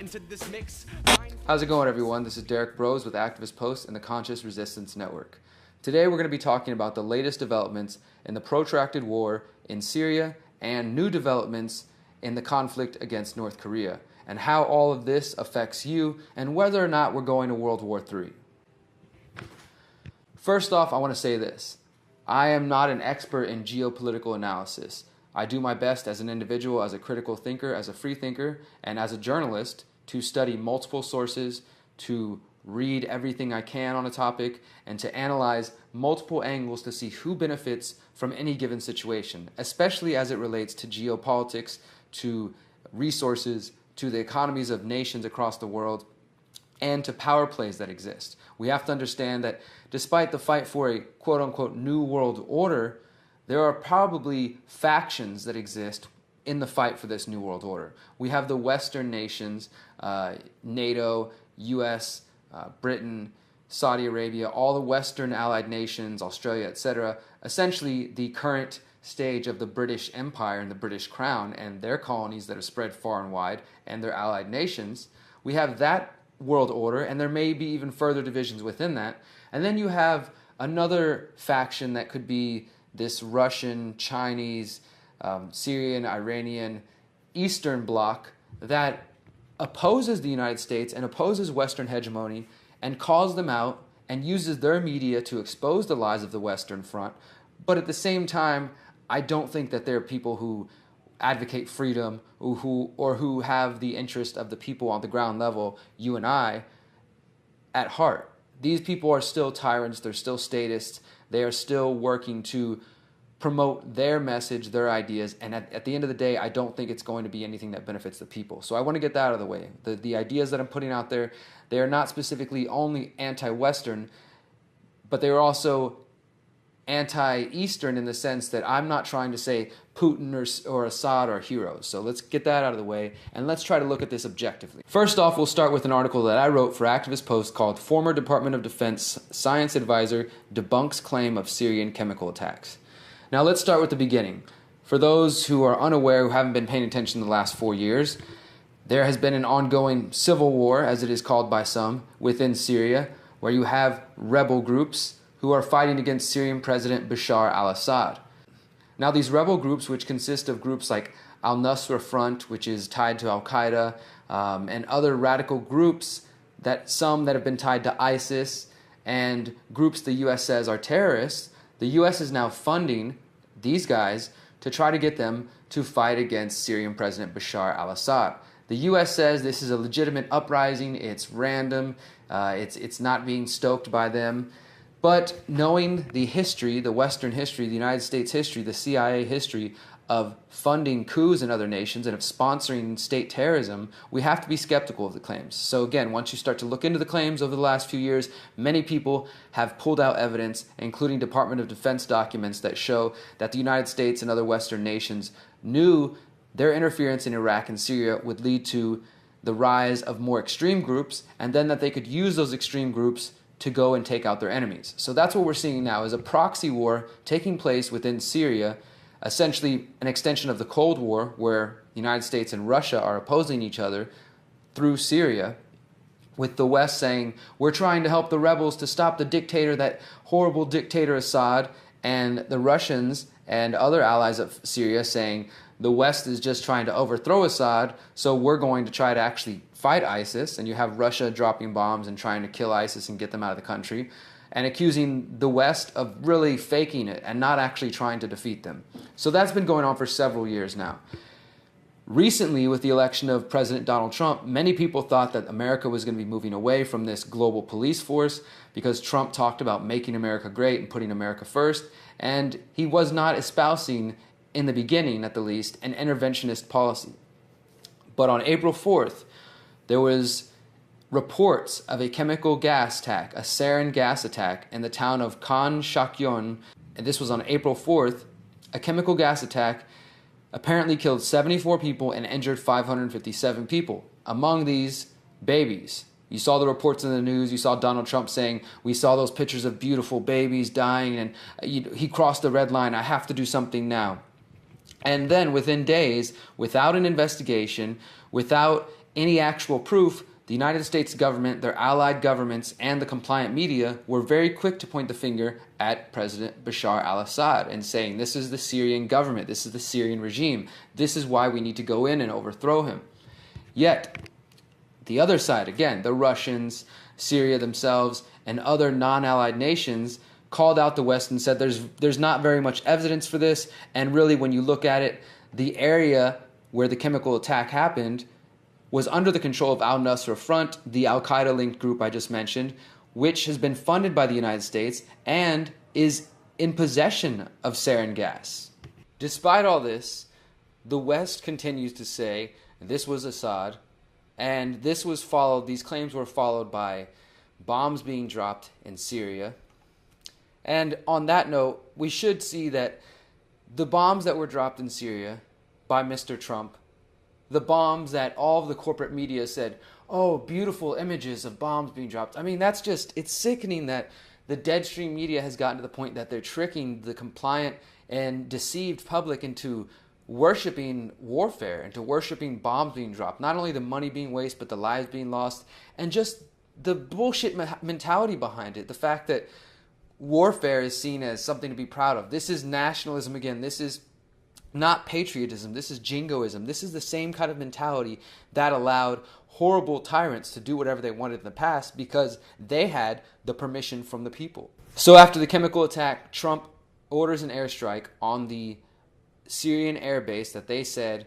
into this mix. How's it going, everyone? This is Derek Bros with Activist Post and the Conscious Resistance Network. Today we're going to be talking about the latest developments in the protracted war in Syria and new developments in the conflict against North Korea, and how all of this affects you and whether or not we're going to World War III. First off, I want to say this. I am not an expert in geopolitical analysis. I do my best as an individual, as a critical thinker, as a free thinker, and as a journalist to study multiple sources, to read everything I can on a topic, and to analyze multiple angles to see who benefits from any given situation, especially as it relates to geopolitics, to resources, to the economies of nations across the world, and to power plays that exist. We have to understand that despite the fight for a quote-unquote new world order, there are probably factions that exist in the fight for this new world order. We have the Western nations, NATO, US, Britain, Saudi Arabia, all the Western allied nations, Australia, etc., essentially the current stage of the British Empire and the British Crown and their colonies that are spread far and wide, and their allied nations. We have that world order, and there may be even further divisions within that. And then you have another faction that could be this Russian, Chinese, Syrian, Iranian, Eastern bloc that opposes the United States and opposes Western hegemony and calls them out and uses their media to expose the lies of the Western Front. But at the same time, I don't think that they're people who advocate freedom or who have the interest of the people on the ground level, you and I, at heart. These people are still tyrants, they're still statists, they are still working to promote their message, their ideas, and at the end of the day, I don't think it's going to be anything that benefits the people. So I want to get that out of the way. The ideas that I'm putting out there, they are not specifically only anti-Western, but they are also anti-Eastern in the sense that I'm not trying to say Putin or Assad are heroes. So let's get that out of the way, and let's try to look at this objectively. First off, we'll start with an article that I wrote for Activist Post called "Former Department of Defense Science Advisor Debunks Claim of Syrian Chemical Attacks." Now let's start with the beginning. For those who are unaware, who haven't been paying attention the last 4 years, there has been an ongoing civil war, as it is called by some, within Syria, where you have rebel groups who are fighting against Syrian President Bashar al-Assad. Now these rebel groups, which consist of groups like Al-Nusra Front, which is tied to Al-Qaeda, and other radical groups, some that have been tied to ISIS, and groups the U.S. says are terrorists, the U.S. is now funding these guys to try to get them to fight against Syrian President Bashar al-Assad. The U.S. says this is a legitimate uprising, it's random, it's not being stoked by them. But knowing the history, the Western history, the United States history, the CIA history of funding coups in other nations and of sponsoring state terrorism, we have to be skeptical of the claims. So again, once you start to look into the claims over the last few years, many people have pulled out evidence, including Department of Defense documents that show that the United States and other Western nations knew their interference in Iraq and Syria would lead to the rise of more extreme groups, and then that they could use those extreme groups to go and take out their enemies. So that's what we're seeing now, is a proxy war taking place within Syria, essentially an extension of the Cold War, where the United States and Russia are opposing each other through Syria, with the West saying, we're trying to help the rebels to stop the dictator, that horrible dictator Assad, and the Russians and other allies of Syria saying, the West is just trying to overthrow Assad, so we're going to try to actually fight ISIS, and you have Russia dropping bombs and trying to kill ISIS and get them out of the country, and accusing the West of really faking it and not actually trying to defeat them. So that's been going on for several years now. Recently, with the election of President Donald Trump, many people thought that America was going to be moving away from this global police force because Trump talked about making America great and putting America first, and he was not espousing, in the beginning at the least, an interventionist policy. But on April 4th, there was reports of a chemical gas attack, a sarin gas attack, in the town of Khan Shakyon, and this was on April 4th. A chemical gas attack apparently killed 74 people and injured 557 people. Among these, babies. You saw the reports in the news, you saw Donald Trump saying, we saw those pictures of beautiful babies dying, and he crossed the red line, I have to do something now. And then within days, without an investigation, without any actual proof, the United States government, their allied governments, and the compliant media were very quick to point the finger at President Bashar al-Assad and saying, this is the Syrian government, this is the Syrian regime, this is why we need to go in and overthrow him. Yet, the other side, again, the Russians, Syria themselves, and other non-allied nations called out the West and said there's not very much evidence for this, and really when you look at it, the area where the chemical attack happened was under the control of al-Nusra Front, the al-Qaeda-linked group I just mentioned, which has been funded by the United States and is in possession of sarin gas. Despite all this, the West continues to say this was Assad, and these claims were followed by bombs being dropped in Syria. And on that note, we should see that the bombs that were dropped in Syria by Mr. Trump, the bombs that all of the corporate media said, oh, beautiful images of bombs being dropped. I mean, it's sickening that the deadstream media has gotten to the point that they're tricking the compliant and deceived public into worshiping warfare, into worshiping bombs being dropped. Not only the money being wasted, but the lives being lost, and just the bullshit mentality behind it. The fact that warfare is seen as something to be proud of. This is nationalism again. This is not patriotism. This is jingoism. This is the same kind of mentality that allowed horrible tyrants to do whatever they wanted in the past because they had the permission from the people. So after the chemical attack, Trump orders an airstrike on the Syrian airbase that they said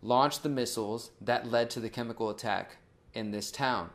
launched the missiles that led to the chemical attack in this town.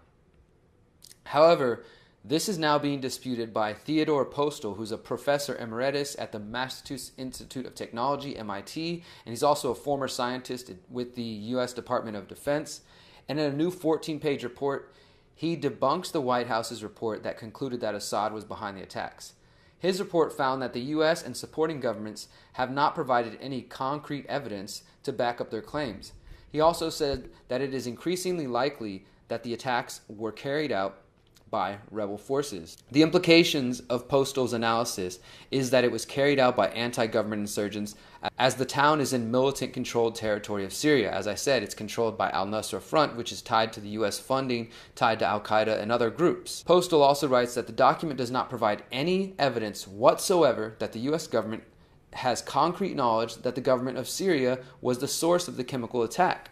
However, this is now being disputed by Theodore Postal, who's a professor emeritus at the Massachusetts Institute of Technology, MIT, and he's also a former scientist with the U.S. Department of Defense. And in a new 14-page report, he debunks the White House's report that concluded that Assad was behind the attacks. His report found that the U.S. and supporting governments have not provided any concrete evidence to back up their claims. He also said that it is increasingly likely that the attacks were carried out by rebel forces. The implications of Postal's analysis is that it was carried out by anti-government insurgents as the town is in militant-controlled territory of Syria. As I said, it's controlled by al-Nusra Front, which is tied to the U.S. funding, tied to al-Qaeda and other groups. Postal also writes that the document does not provide any evidence whatsoever that the U.S. government has concrete knowledge that the government of Syria was the source of the chemical attack.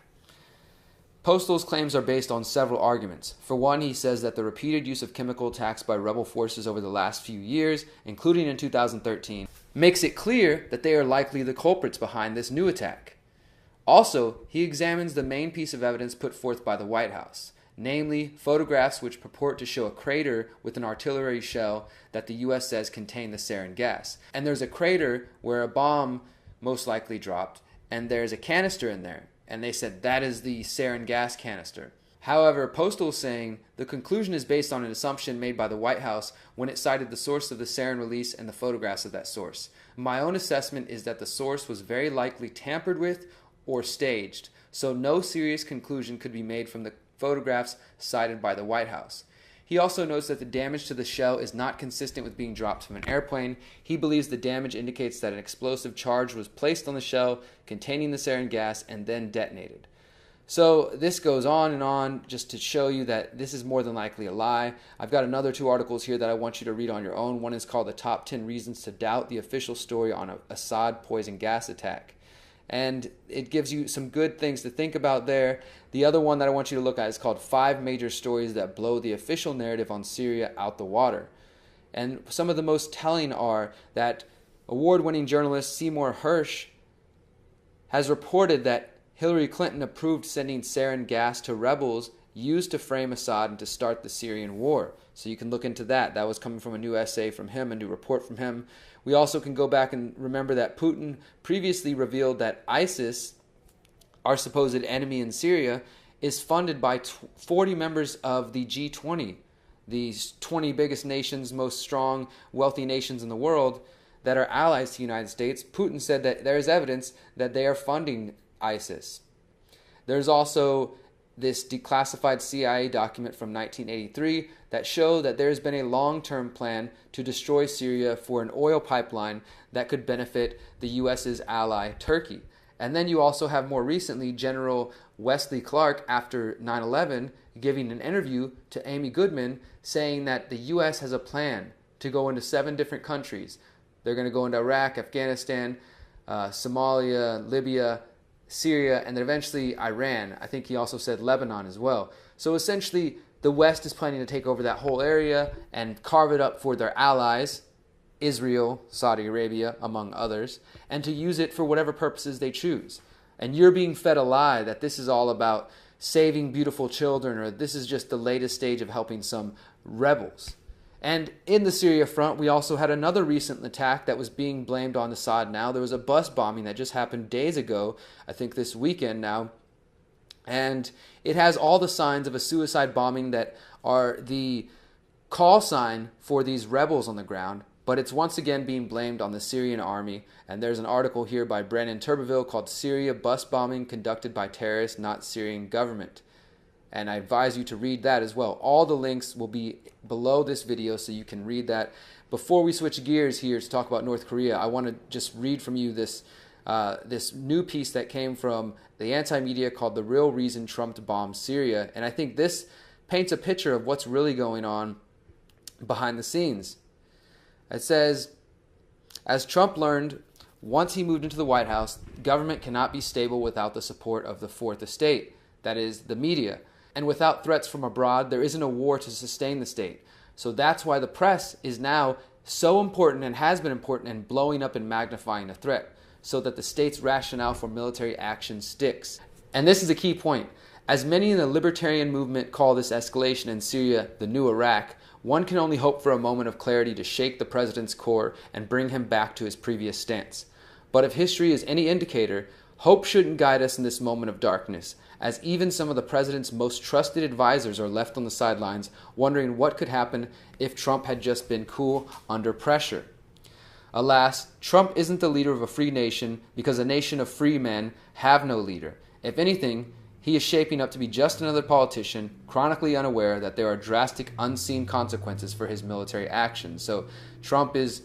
Postal's claims are based on several arguments. For one, he says that the repeated use of chemical attacks by rebel forces over the last few years, including in 2013, makes it clear that they are likely the culprits behind this new attack. Also, he examines the main piece of evidence put forth by the White House, namely photographs which purport to show a crater with an artillery shell that the U.S. says contained the sarin gas. And there's a crater where a bomb most likely dropped, and there's a canister in there. And they said that is the sarin gas canister. However, Postal is saying the conclusion is based on an assumption made by the White House when it cited the source of the sarin release and the photographs of that source. My own assessment is that the source was very likely tampered with or staged, so no serious conclusion could be made from the photographs cited by the White House. He also notes that the damage to the shell is not consistent with being dropped from an airplane. He believes the damage indicates that an explosive charge was placed on the shell containing the sarin gas and then detonated. So this goes on and on just to show you that this is more than likely a lie. I've got another 2 articles here that I want you to read on your own. One is called The Top 10 Reasons to Doubt the Official Story on an Assad Poison Gas Attack. And it gives you some good things to think about there. The other one that I want you to look at is called 5 Major Stories That Blow the Official Narrative on Syria Out the Water. And some of the most telling are that award-winning journalist Seymour Hersh has reported that Hillary Clinton approved sending sarin gas to rebels used to frame Assad and to start the Syrian war. So you can look into that. That was coming from a new essay from him, a new report from him. We also can go back and remember that Putin previously revealed that ISIS, our supposed enemy in Syria, is funded by 40 members of the G20, these 20 biggest nations, most strong, wealthy nations in the world that are allies to the United States. Putin said that there is evidence that they are funding ISIS. There's also this declassified CIA document from 1983 that show that there's been a long-term plan to destroy Syria for an oil pipeline that could benefit the U.S.'s ally, Turkey. And then you also have more recently General Wesley Clark, after 9/11, giving an interview to Amy Goodman saying that the U.S. has a plan to go into 7 different countries. They're going to go into Iraq, Afghanistan, Somalia, Libya, Syria, and then eventually Iran. I think he also said Lebanon as well. So essentially, the West is planning to take over that whole area and carve it up for their allies, Israel, Saudi Arabia, among others, and to use it for whatever purposes they choose. And you're being fed a lie that this is all about saving beautiful children, or this is just the latest stage of helping some rebels. And in the Syria front, we also had another recent attack that was being blamed on Assad now. There was a bus bombing that just happened days ago, I think this weekend now. And it has all the signs of a suicide bombing that are the call sign for these rebels on the ground. But it's once again being blamed on the Syrian army. And there's an article here by Brennan Turbeville called "Syria Bus Bombing Conducted by Terrorists, Not Syrian Government." And I advise you to read that as well. All the links will be below this video so you can read that. Before we switch gears here to talk about North Korea, I want to just read from you this new piece that came from the anti-media called "The Real Reason Trump Bombed Syria." And I think this paints a picture of what's really going on behind the scenes. It says, as Trump learned once he moved into the White House, government cannot be stable without the support of the fourth estate, that is, the media. And without threats from abroad, there isn't a war to sustain the state. So that's why the press is now so important and has been important in blowing up and magnifying a threat, so that the state's rationale for military action sticks. And this is a key point. As many in the libertarian movement call this escalation in Syria the new Iraq, one can only hope for a moment of clarity to shake the president's core and bring him back to his previous stance. But if history is any indicator, hope shouldn't guide us in this moment of darkness, as even some of the president's most trusted advisors are left on the sidelines, wondering what could happen if Trump had just been cool under pressure. Alas, Trump isn't the leader of a free nation because a nation of free men have no leader. If anything, he is shaping up to be just another politician, chronically unaware that there are drastic, unseen consequences for his military actions. So Trump is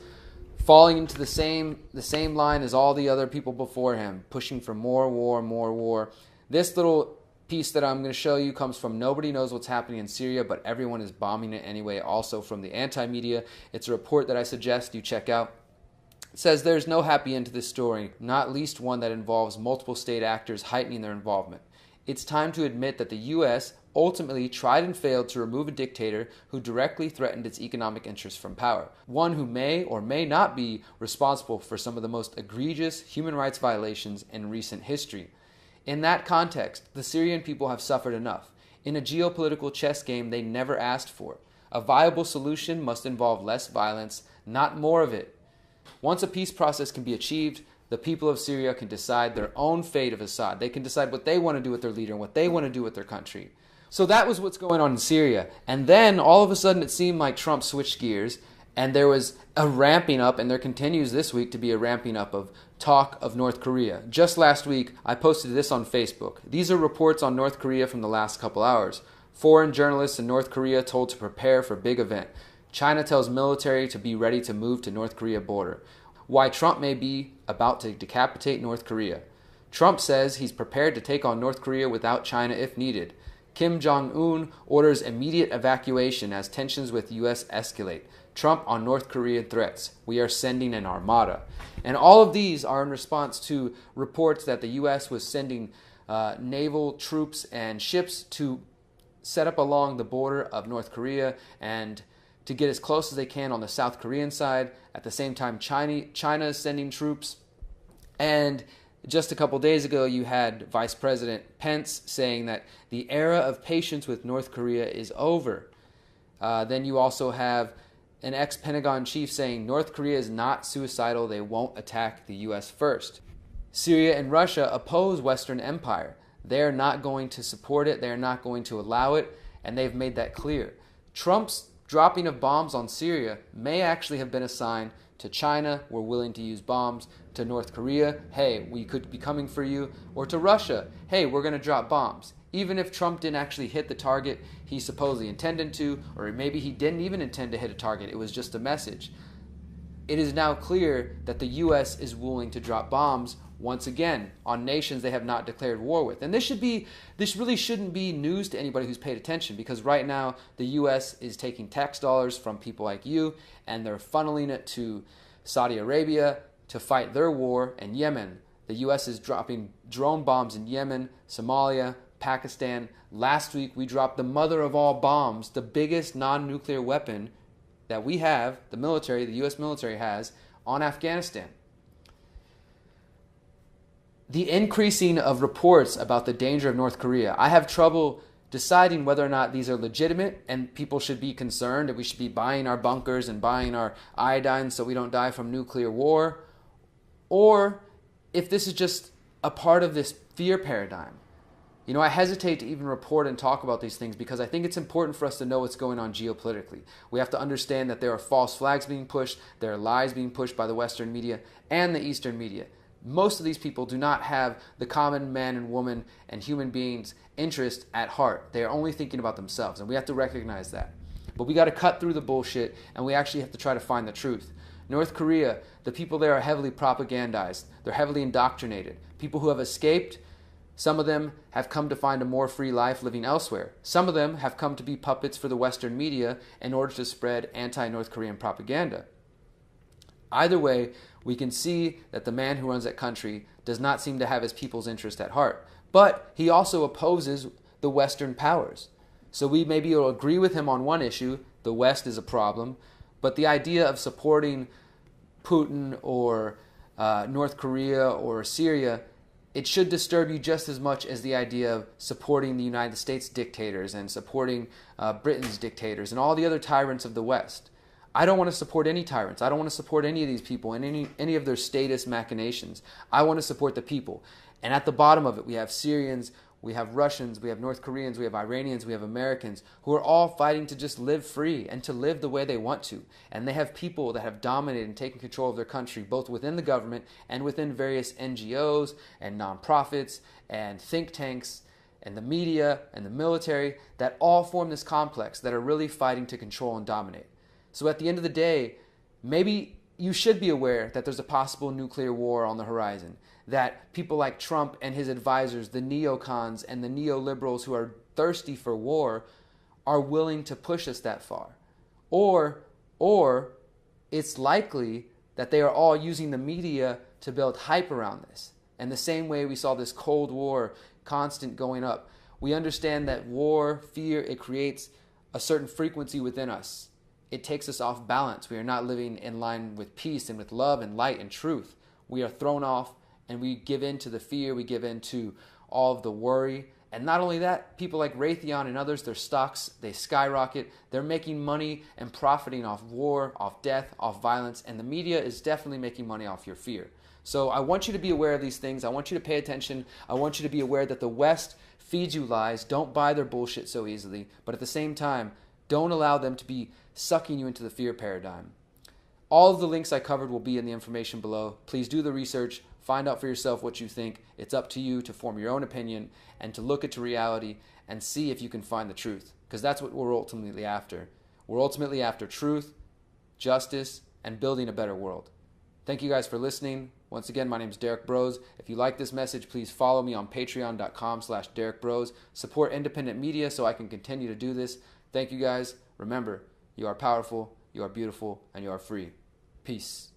falling into the same line as all the other people before him, pushing for more war, more war. This little piece that I'm going to show you comes from Nobody Knows What's Happening in Syria, but everyone is bombing it anyway, also from the anti-media. It's a report that I suggest you check out. It says there's no happy end to this story, not least one that involves multiple state actors heightening their involvement. It's time to admit that the U.S. ultimately tried and failed to remove a dictator who directly threatened its economic interests from power, one who may or may not be responsible for some of the most egregious human rights violations in recent history. In that context, the Syrian people have suffered enough, in a geopolitical chess game they never asked for. A viable solution must involve less violence, not more of it. Once a peace process can be achieved, the people of Syria can decide their own fate of Assad. They can decide what they want to do with their leader and what they want to do with their country. So that was what's going on in Syria. And then all of a sudden it seemed like Trump switched gears and there was a ramping up, and there continues this week to be a ramping up of talk of North Korea. Just last week, I posted this on Facebook. These are reports on North Korea from the last couple hours. Foreign journalists in North Korea told to prepare for big event. China tells military to be ready to move to North Korea border. Why Trump may be about to decapitate North Korea. Trump says he's prepared to take on North Korea without China if needed. Kim Jong-un orders immediate evacuation as tensions with U.S. escalate. Trump on North Korean threats. We are sending an armada. And all of these are in response to reports that the U.S. was sending naval troops and ships to set up along the border of North Korea and to get as close as they can on the South Korean side. At the same time, China is sending troops. And just a couple days ago, you had Vice President Pence saying that the era of patience with North Korea is over. Then you also have an ex-Pentagon chief saying North Korea is not suicidal, they won't attack the U.S. first. Syria and Russia oppose Western empire. They're not going to support it, they're not going to allow it, and they've made that clear. Trump's dropping of bombs on Syria may actually have been a sign to China, we're willing to use bombs, to North Korea, hey, we could be coming for you, or to Russia, hey, we're going to drop bombs. Even if Trump didn't actually hit the target he supposedly intended to, or maybe he didn't even intend to hit a target, it was just a message. it is now clear that the U.S. is willing to drop bombs once again on nations they have not declared war with. And this really shouldn't be news to anybody who's paid attention, because right now the U.S. is taking tax dollars from people like you and they're funneling it to Saudi Arabia to fight their war in Yemen. The U.S. is dropping drone bombs in Yemen, Somalia, Pakistan. Last week we dropped the mother of all bombs, the biggest non-nuclear weapon that we have, the U.S. military has, on Afghanistan. The increasing of reports about the danger of North Korea, I have trouble deciding whether or not these are legitimate and people should be concerned that we should be buying our bunkers and buying our iodine so we don't die from nuclear war, or if this is just a part of this fear paradigm. You know, I hesitate to even report and talk about these things because I think it's important for us to know what's going on geopolitically. We have to understand that there are false flags being pushed, there are lies being pushed by the Western media and the Eastern media. Most of these people do not have the common man and woman and human beings' interest at heart. They are only thinking about themselves, and we have to recognize that. But we got to cut through the bullshit, and we actually have to try to find the truth. North Korea, the people there are heavily propagandized. They're heavily indoctrinated. People who have escaped, some of them have come to find a more free life living elsewhere. Some of them have come to be puppets for the Western media in order to spread anti-North Korean propaganda. Either way, we can see that the man who runs that country does not seem to have his people's interest at heart. But he also opposes the Western powers. So we maybe will agree with him on one issue, the West is a problem, but the idea of supporting Putin or North Korea or Syria, it should disturb you just as much as the idea of supporting the United States dictators and supporting Britain's dictators and all the other tyrants of the West. I don't want to support any tyrants. I don't want to support any of these people and any of their status machinations. I want to support the people. And at the bottom of it, we have Syrians, we have Russians, we have North Koreans, we have Iranians, we have Americans who are all fighting to just live free and to live the way they want to. And they have people that have dominated and taken control of their country, both within the government and within various NGOs and nonprofits and think tanks and the media and the military that all form this complex that are really fighting to control and dominate. So at the end of the day, maybe you should be aware that there's a possible nuclear war on the horizon, that people like Trump and his advisors, the neocons and the neoliberals who are thirsty for war, are willing to push us that far. Or it's likely that they are all using the media to build hype around this. And the same way we saw this Cold War constant going up, we understand that war, fear, it creates a certain frequency within us. It takes us off balance. We are not living in line with peace and with love and light and truth. We are thrown off and we give in to the fear. We give in to all of the worry. And not only that, people like Raytheon and others, their stocks, they skyrocket. They're making money and profiting off war, off death, off violence. And the media is definitely making money off your fear. So I want you to be aware of these things. I want you to pay attention. I want you to be aware that the West feeds you lies. Don't buy their bullshit so easily. But at the same time, don't allow them to be sucking you into the fear paradigm. All of the links I covered will be in the information below. Please do the research. Find out for yourself what you think. It's up to you to form your own opinion and to look into reality and see if you can find the truth. Because that's what we're ultimately after. We're ultimately after truth, justice, and building a better world. Thank you guys for listening. Once again, my name is Derek Bros. If you like this message, please follow me on patreon.com/DerekBros. Support independent media so I can continue to do this. Thank you guys. Remember, you are powerful, you are beautiful, and you are free. Peace.